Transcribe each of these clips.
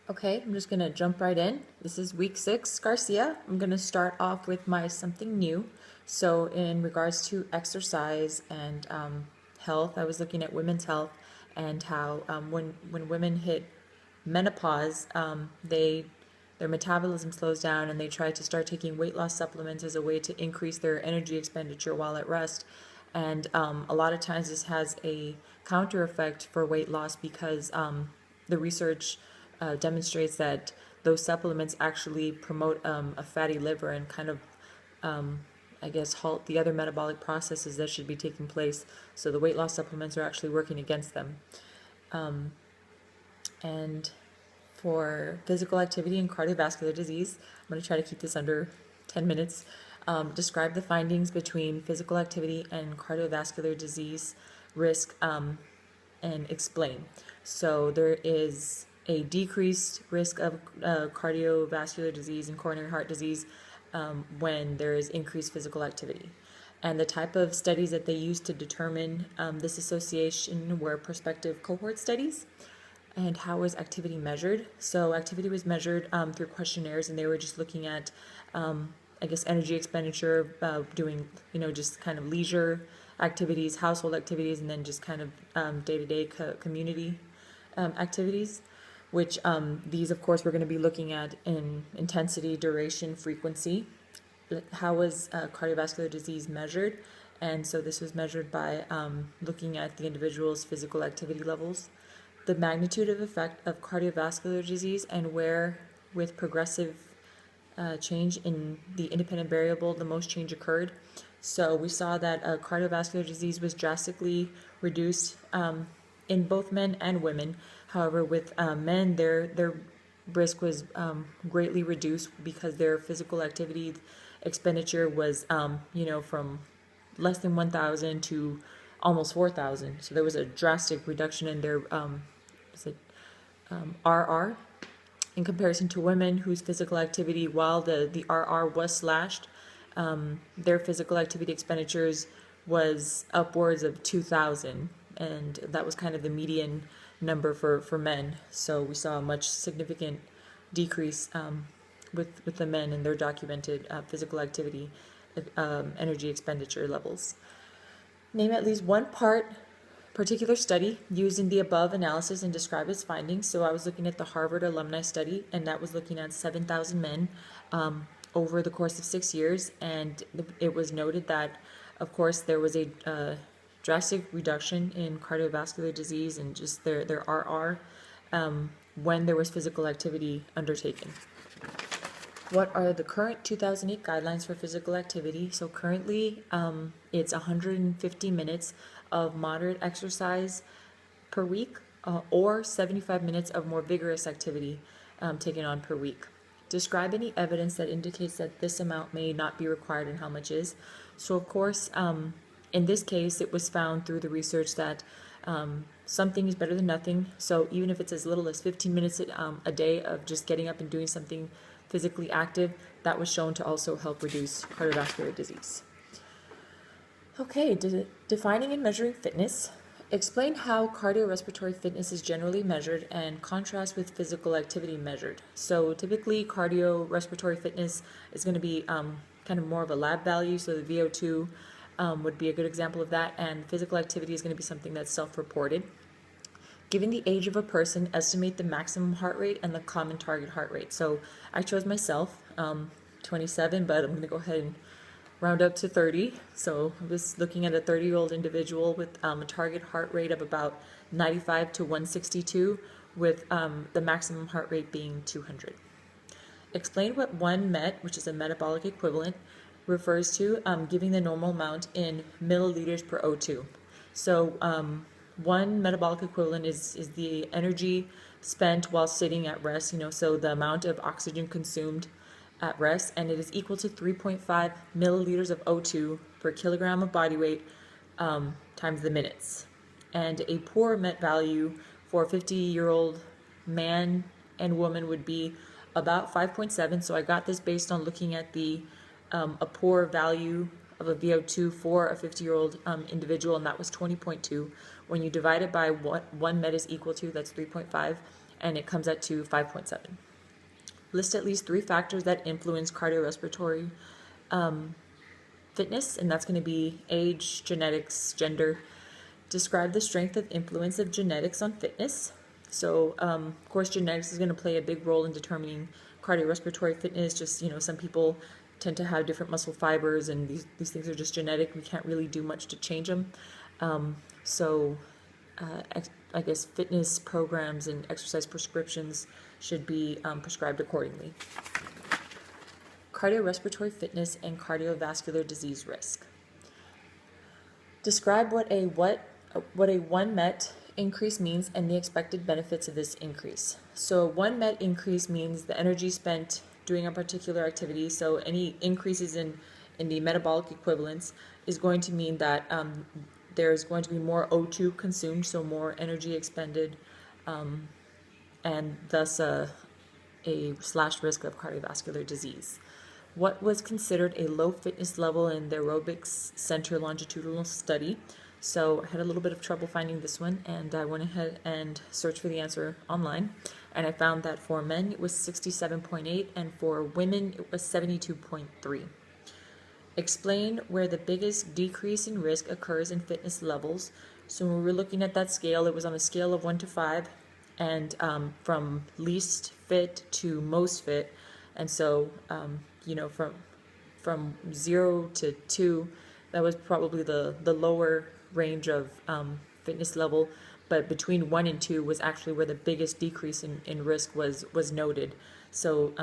Okay, I'm just gonna jump right in. This is week 6 Garcia. I'm gonna start off with my something new. So, in regards to exercise and health, I was looking at women's health and how when women hit menopause, their metabolism slows down and they try to start taking weight loss supplements as a way to increase their energy expenditure while at rest. And a lot of times this has a counter effect for weight loss because the research demonstrates that those supplements actually promote a fatty liver and kind of, I guess, halt the other metabolic processes that should be taking place. So the weight loss supplements are actually working against them. And for physical activity and cardiovascular disease, I'm going to try to keep this under 10 minutes. Describe the findings between physical activity and cardiovascular disease risk and explain. So there is a decreased risk of cardiovascular disease and coronary heart disease when there is increased physical activity. And the type of studies that they used to determine this association were prospective cohort studies. And how was activity measured? So activity was measured through questionnaires, and they were just looking at, I guess, energy expenditure, doing, just kind of leisure activities, household activities, and then just kind of day-to-day community activities, which these, of course, we're going to be looking at in intensity, duration, frequency. How was cardiovascular disease measured? And so this was measured by looking at the individual's physical activity levels, the magnitude of effect of cardiovascular disease, and where with progressive change in the independent variable the most change occurred. So we saw that cardiovascular disease was drastically reduced in both men and women. However, with men, their risk was greatly reduced because their physical activity expenditure was, from less than 1,000 to almost 4,000. So there was a drastic reduction in their RR in comparison to women whose physical activity, while the RR was slashed, their physical activity expenditures was upwards of 2,000, and that was kind of the median number for men. So we saw a much significant decrease with the men and their documented physical activity energy expenditure levels. Name at least one particular study used in the above analysis and describe its findings. So I was looking at the Harvard alumni study, and that was looking at 7,000 men over the course of 6 years, and it was noted that, of course, there was a drastic reduction in cardiovascular disease and just their RR when there was physical activity undertaken. What are the current 2008 guidelines for physical activity? So currently it's 150 minutes of moderate exercise per week or 75 minutes of more vigorous activity taken on per week. Describe any evidence that indicates that this amount may not be required and how much is. So of course, in this case, it was found through the research that something is better than nothing. So even if it's as little as 15 minutes a day of just getting up and doing something physically active, that was shown to also help reduce cardiovascular disease. Okay, defining and measuring fitness. Explain how cardiorespiratory fitness is generally measured and contrast with physical activity measured. So typically cardiorespiratory fitness is going to be kind of more of a lab value, so the VO2 would be a good example of that, and physical activity is going to be something that's self-reported. Given the age of a person, estimate the maximum heart rate and the common target heart rate. So I chose myself, 27, but I'm going to go ahead and round up to 30. So I was looking at a 30-year-old individual with a target heart rate of about 95 to 162, with the maximum heart rate being 200. Explain what 1 MET, which is a metabolic equivalent, refers to, giving the normal amount in milliliters per O2. So 1 metabolic equivalent is the energy spent while sitting at rest, so the amount of oxygen consumed at rest, and it is equal to 3.5 milliliters of O2 per kilogram of body weight times the minutes. And a poor MET value for a 50-year-old man and woman would be about 5.7. So I got this based on looking at a poor value of a VO2 for a 50-year-old individual, and that was 20.2. When you divide it by what 1 MET is equal to, that's 3.5, and it comes out to 5.7. List at least 3 factors that influence cardiorespiratory fitness, and that's going to be age, genetics, gender. Describe the strength of influence of genetics on fitness. So, of course, genetics is going to play a big role in determining cardiorespiratory fitness. Just, some people tend to have different muscle fibers, and these things are just genetic. We can't really do much to change them. I guess fitness programs and exercise prescriptions should be prescribed accordingly. Cardiorespiratory fitness and cardiovascular disease risk. Describe what a 1 MET increase means and the expected benefits of this increase. So 1 MET increase means the energy spent doing a particular activity. So any increases in the metabolic equivalents is going to mean that there's going to be more O2 consumed, so more energy expended, and thus a / risk of cardiovascular disease. What was considered a low fitness level in the aerobics center longitudinal study? So I had a little bit of trouble finding this one, and I went ahead and searched for the answer online, and I found that for men it was 67.8, and for women it was 72.3. Explain where the biggest decrease in risk occurs in fitness levels. So when we were looking at that scale, it was on a scale of 1 to 5, and from least fit to most fit. And so, from 0 to 2, that was probably the lower range of fitness level. But between 1 and 2 was actually where the biggest decrease in risk was noted. So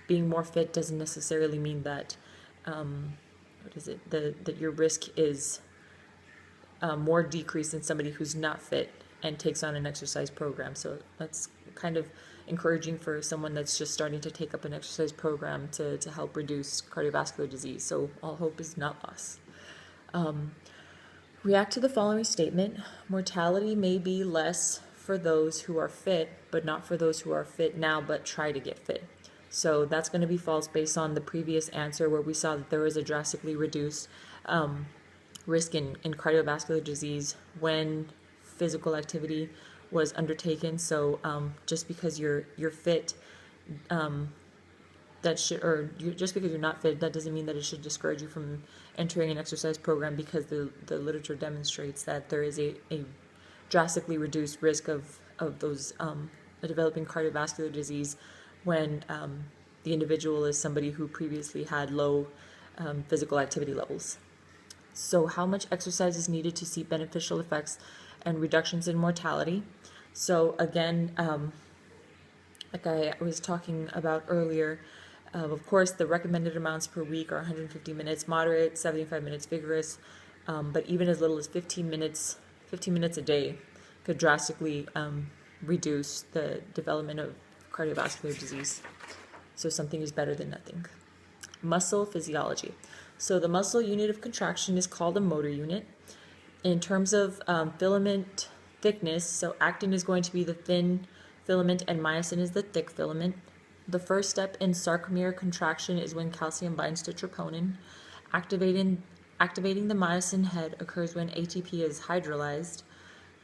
being more fit doesn't necessarily mean that that your risk is more decreased than somebody who's not fit and takes on an exercise program. So that's kind of encouraging for someone that's just starting to take up an exercise program to help reduce cardiovascular disease. So all hope is not lost. React to the following statement. Mortality may be less for those who are fit, but not for those who are fit now but try to get fit. So that's going to be false based on the previous answer where we saw that there was a drastically reduced risk in cardiovascular disease when physical activity was undertaken. So just because you're fit, just because you're not fit, that doesn't mean that it should discourage you from entering an exercise program, because the literature demonstrates that there is a drastically reduced risk of those developing cardiovascular disease when the individual is somebody who previously had low physical activity levels. So how much exercise is needed to see beneficial effects and reductions in mortality? So again, like I was talking about earlier, of course the recommended amounts per week are 150 minutes moderate, 75 minutes vigorous, but even as little as 15 minutes a day could drastically reduce the development of cardiovascular disease. So something is better than nothing. Muscle physiology. So the muscle unit of contraction is called a motor unit. In terms of filament thickness, so actin is going to be the thin filament and myosin is the thick filament. The first step in sarcomere contraction is when calcium binds to troponin. Activating the myosin head occurs when ATP is hydrolyzed.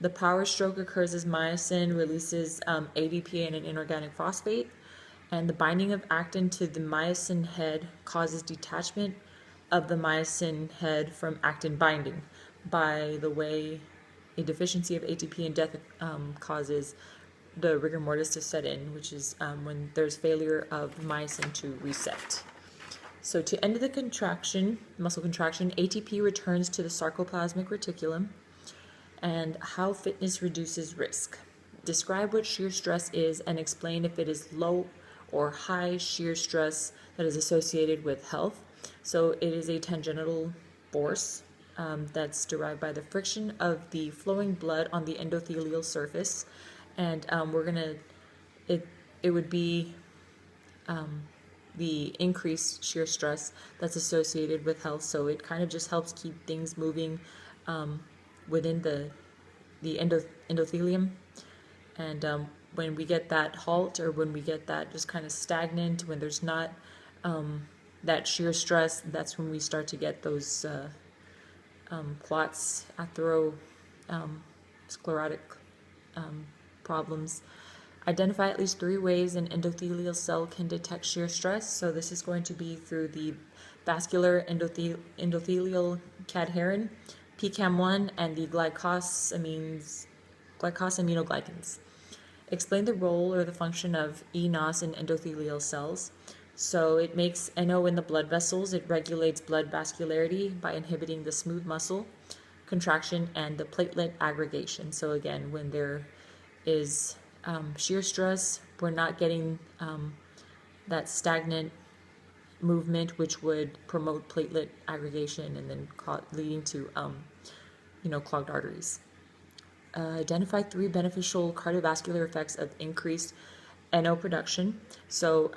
The power stroke occurs as myosin releases ADP and an inorganic phosphate, and the binding of actin to the myosin head causes detachment of the myosin head from actin binding. By the way, a deficiency of ATP and death causes the rigor mortis to set in, which is when there's failure of myosin to reset. So to end the muscle contraction, ATP returns to the sarcoplasmic reticulum. And how fitness reduces risk. Describe what shear stress is and explain if it is low or high shear stress that is associated with health. So it is a tangential force that's derived by the friction of the flowing blood on the endothelial surface. And it would be the increased shear stress that's associated with health. So it kind of just helps keep things moving within the endothelium, and when we get that halt, or when we get that just kind of stagnant, when there's not that shear stress, that's when we start to get those clots, atherosclerotic problems, Identify at least 3 ways an endothelial cell can detect shear stress. So this is going to be through the vascular endothelial cadherin, PCAM1, and the glycosaminoglycans. Explain the role or the function of eNOS in endothelial cells. So it makes NO in the blood vessels. It regulates blood vascularity by inhibiting the smooth muscle contraction and the platelet aggregation. So again, when there is shear stress, we're not getting that stagnant movement, which would promote platelet aggregation and then leading to clogged arteries. Identify 3 beneficial cardiovascular effects of increased NO production. So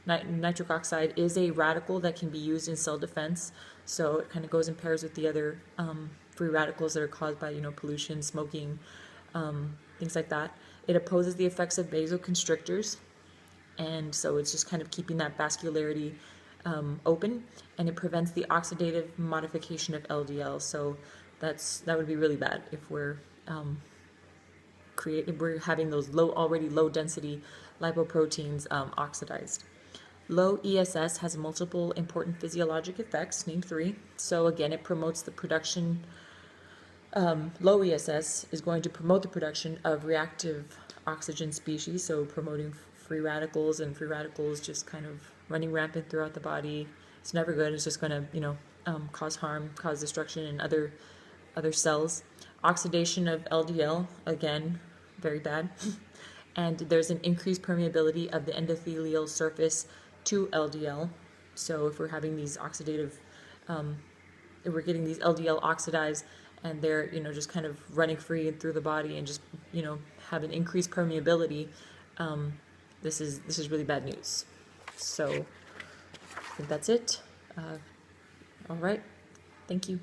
nitric oxide is a radical that can be used in cell defense. So it kind of goes in pairs with the other free radicals that are caused by pollution, smoking, things like that. It opposes the effects of vasoconstrictors, and so it's just kind of keeping that vascularity open, and it prevents the oxidative modification of LDL. So that would be really bad if we're having those already low density lipoproteins oxidized. Low ESS has multiple important physiologic effects, name 3. So again, it promotes the production. Low ESS is going to promote the production of reactive oxygen species, so promoting free radicals, and free radicals just kind of running rampant throughout the body. It's never good. It's just going to cause harm, cause destruction in other cells. Oxidation of LDL, again, very bad. And there's an increased permeability of the endothelial surface to LDL. So if we're having these oxidative, if we're getting these LDL oxidized, and they're just kind of running free and through the body, and just have an increased permeability, this is really bad news. So I think that's it. All right, thank you.